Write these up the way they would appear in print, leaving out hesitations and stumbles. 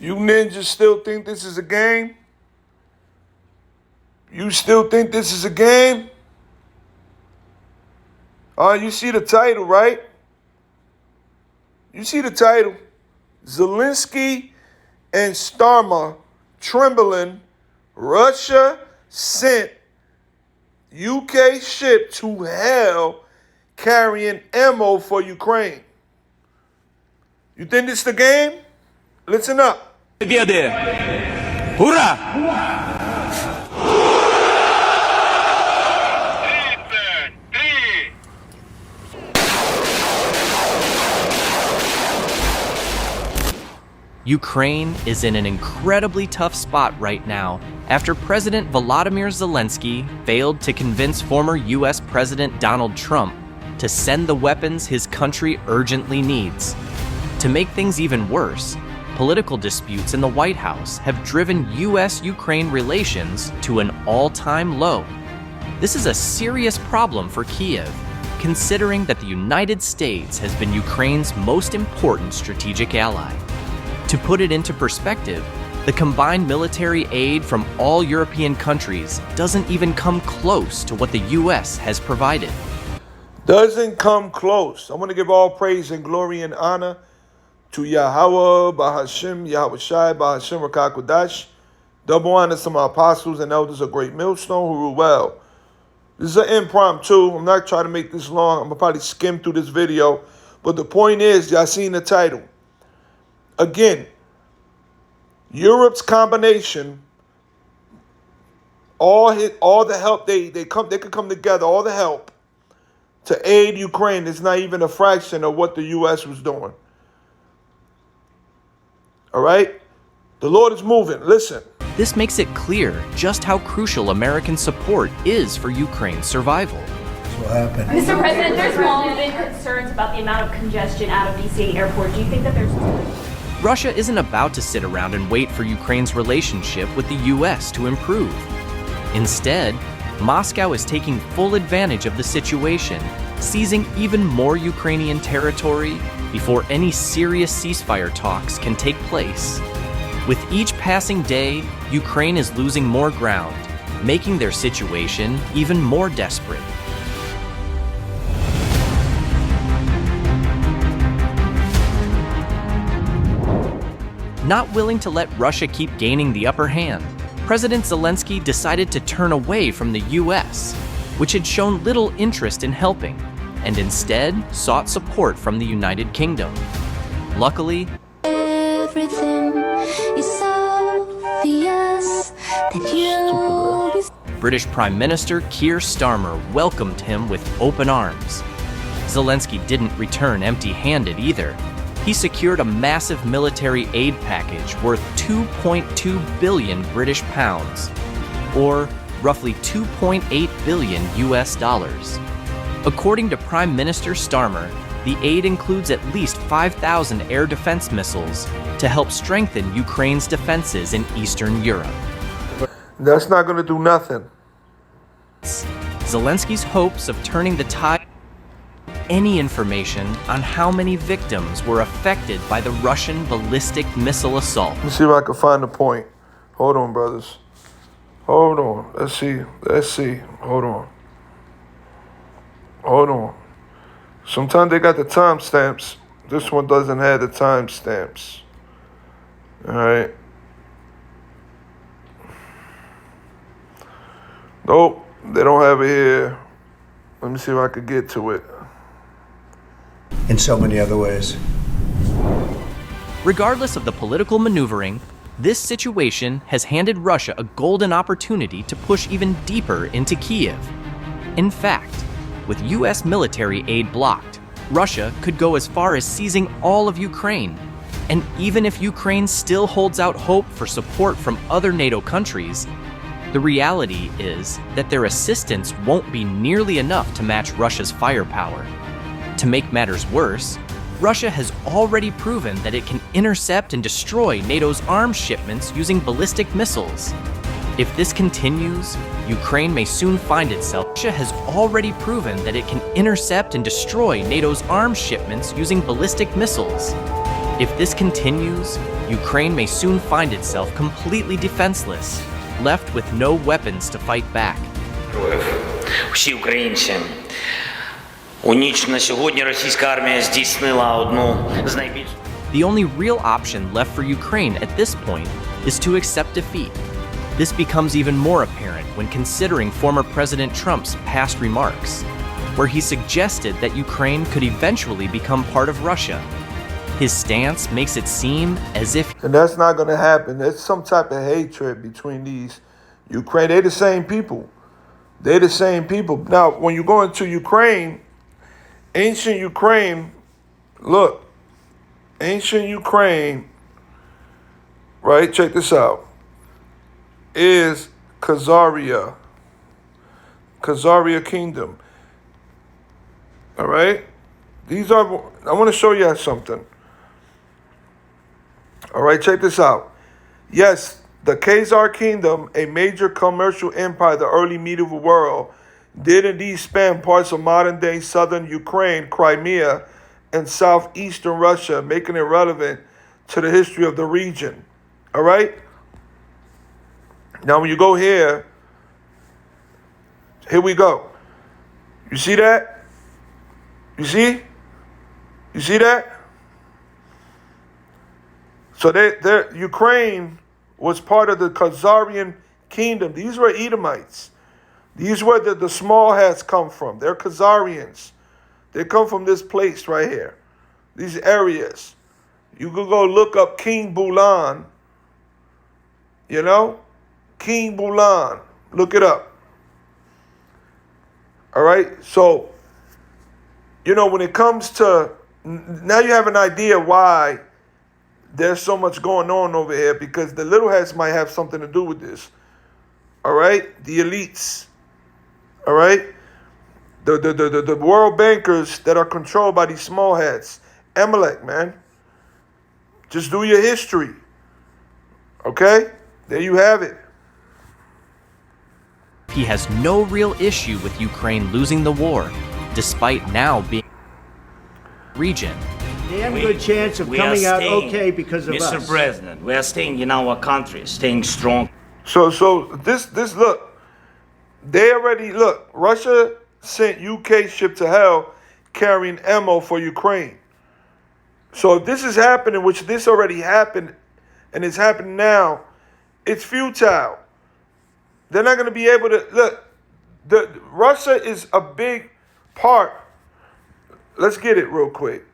You ninjas still think this is a game? You still think this is a game? You see the title, right? You see the title. Zelensky and Starmer trembling. Russia sent UK ship to hell carrying ammo for Ukraine. You think this is the game? Listen up. Победы! Ура! Ukraine is in an incredibly tough spot right now after President Volodymyr Zelensky failed to convince former US President Donald Trump to send the weapons his country urgently needs. To make things even worse, political disputes in the White House have driven US-Ukraine relations to an all-time low. This is a serious problem for Kyiv, considering that the United States has been Ukraine's most important strategic ally. To put it into perspective, the combined military aid from all European countries doesn't even come close to what the US has provided. Doesn't come close. I want to give all praise and glory and honor to Yahweh, Bahashim, Yahweh Shai, Bahashim, Rakakodash. Double honor to my apostles and elders of Great Millstone who rule well. This is an impromptu. I'm not trying to make this long. I'm going to probably skim through this video. But the point is, y'all seen the title. Again, Europe's combination, all the help they could come together, all the help to aid Ukraine is not even a fraction of what the U.S. was doing. All right? The Lord is moving. Listen. This makes it clear just how crucial American support is for Ukraine's survival. What happened? Mr. President, there's long been concerns about the amount of congestion out of DC airport. Do you think that there's... Russia isn't about to sit around and wait for Ukraine's relationship with the US to improve. Instead, Moscow is taking full advantage of the situation, seizing even more Ukrainian territory before any serious ceasefire talks can take place. With each passing day, Ukraine is losing more ground, making their situation even more desperate. Not willing to let Russia keep gaining the upper hand, President Zelensky decided to turn away from the US, which had shown little interest in helping, and instead sought support from the United Kingdom. Luckily, everything is obvious that British Prime Minister Keir Starmer welcomed him with open arms. Zelensky didn't return empty-handed either. He secured a massive military aid package worth 2.2 billion British pounds, or roughly 2.8 billion US dollars. According to Prime Minister Starmer, the aid includes at least 5,000 air defense missiles to help strengthen Ukraine's defenses in Eastern Europe. That's not going to do nothing. Zelensky's hopes of turning the tide. Any information on how many victims were affected by the Russian ballistic missile assault. Let me see if I can find the point. Hold on, brothers. Hold on. Let's see. Hold on. Sometimes they got the timestamps. This one doesn't have the timestamps. All right. Nope, they don't have it here. Let me see if I could get to it. In so many other ways. Regardless of the political maneuvering, this situation has handed Russia a golden opportunity to push even deeper into Kyiv. In fact, with US military aid blocked, Russia could go as far as seizing all of Ukraine. And even if Ukraine still holds out hope for support from other NATO countries, the reality is that their assistance won't be nearly enough to match Russia's firepower. To make matters worse, Russia has already proven that it can intercept and destroy NATO's arms shipments using ballistic missiles. If this continues, Ukraine may soon find itself. Russia has already proven that it can intercept and destroy NATO's arms shipments using ballistic missiles. If this continues, Ukraine may soon find itself completely defenseless, left with no weapons to fight back. Всі українці. У ніч на сьогодні російська армія здійснила одну з найбільш... The only real option left for Ukraine at this point is to accept defeat. This becomes even more apparent when considering former President Trump's past remarks, where he suggested that Ukraine could eventually become part of Russia. His stance makes it seem as if And that's not going to happen. There's some type of hatred between these Ukraine. They're the same people. They're the same people. Now, when you go into Ukraine, ancient Ukraine, look, ancient Ukraine, right? Check this out. Is Khazaria Kingdom. All right? I want to show you something. All right, check this out. Yes, the Khazar Kingdom, a major commercial empire of the early medieval world, did indeed span parts of modern-day southern Ukraine, Crimea, and southeastern Russia, making it relevant to the history of the region. All right? Now, when you go here we go. You see that? You see? You see that? So Ukraine was part of the Khazarian kingdom. These were Edomites. These were the small hats come from. They're Khazarians. They come from this place right here. These areas. You could go look up King Bulan. You know? King Bulan. Look it up. All right? So, you know, when it comes to... Now you have an idea why there's so much going on over here, because the little hats might have something to do with this. All right? The elites. All right? The world bankers that are controlled by these small hats. Amalek, man. Just do your history. Okay? There you have it. he has no real issue with Ukraine losing the war, despite now being region. Damn good chance of coming out okay because of Mr. us. President, we are staying in our country, staying strong. So this look, they already look. Russia sent UK ship to hell carrying ammo for Ukraine. So if this is happening, which this already happened, and it's happening now, it's futile. They're not going to be able to look. Russia is a big part. Let's get it real quick.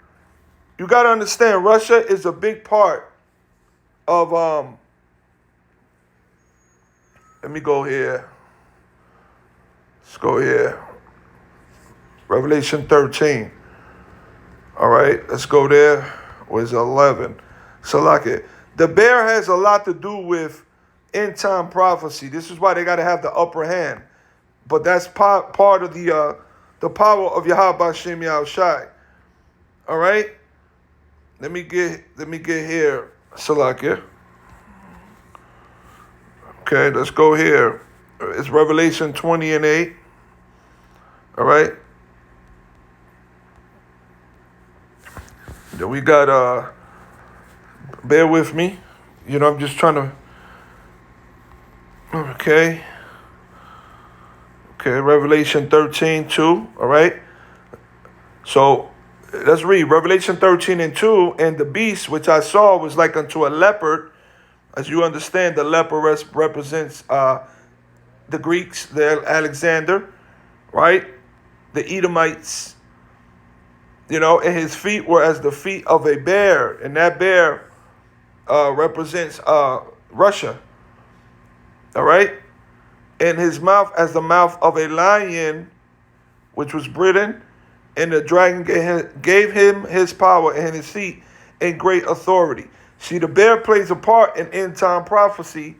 You got to understand, Russia is a big part of let me go here. Let's go here. Revelation 13. All right, let's go there. Where's 11? Salakia. The bear has a lot to do with end time prophecy. This is why they got to have the upper hand. But that's part of the power of Yahweh Shem Yahushai. All right. Let me get here, Salakia. Okay, let's go here. It's Revelation 20 and 8. All right. Then we got bear with me. You know, I'm just trying to okay, Revelation 13, 2, all right? So, let's read Revelation 13 and 2, and the beast which I saw was like unto a leopard. As you understand, the leopard represents the Greeks, the Alexander, right? The Edomites, you know, and his feet were as the feet of a bear, and that bear represents Russia. All right? And his mouth as the mouth of a lion, which was Britain, and the dragon gave him his power and his feet and great authority. See, the bear plays a part in end time prophecy,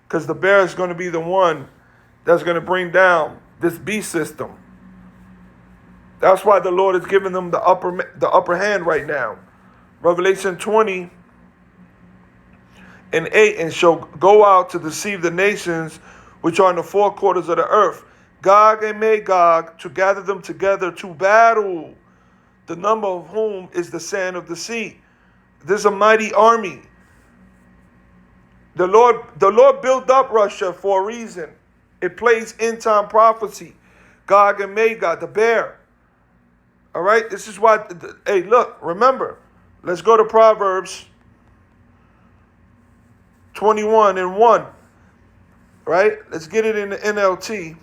because the bear is going to be the one that's going to bring down this beast system. That's why the Lord is giving them the upper hand right now. Revelation 20 and 8, and shall go out to deceive the nations which are in the four quarters of the earth, Gog and Magog, to gather them together to battle, the number of whom is the sand of the sea. There's a mighty army. The Lord built up Russia for a reason. It plays end time prophecy. Gog and Magog, the bear. All right, this is why. Hey, look, remember. Let's go to Proverbs 21:1. Right? Let's get it in the NLT.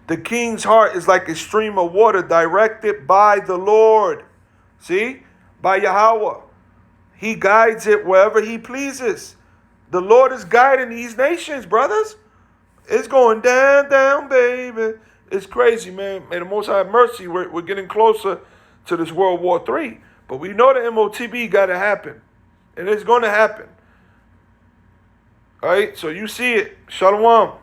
The king's heart is like a stream of water directed by the Lord. See? By Yahweh. He guides it wherever he pleases. The Lord is guiding these nations, brothers. It's going down, down, baby. It's crazy, man. May the Most High have mercy. We're getting closer to this World War III. But we know the MOTB got to happen. And it's going to happen. All right? So you see it. Shalom.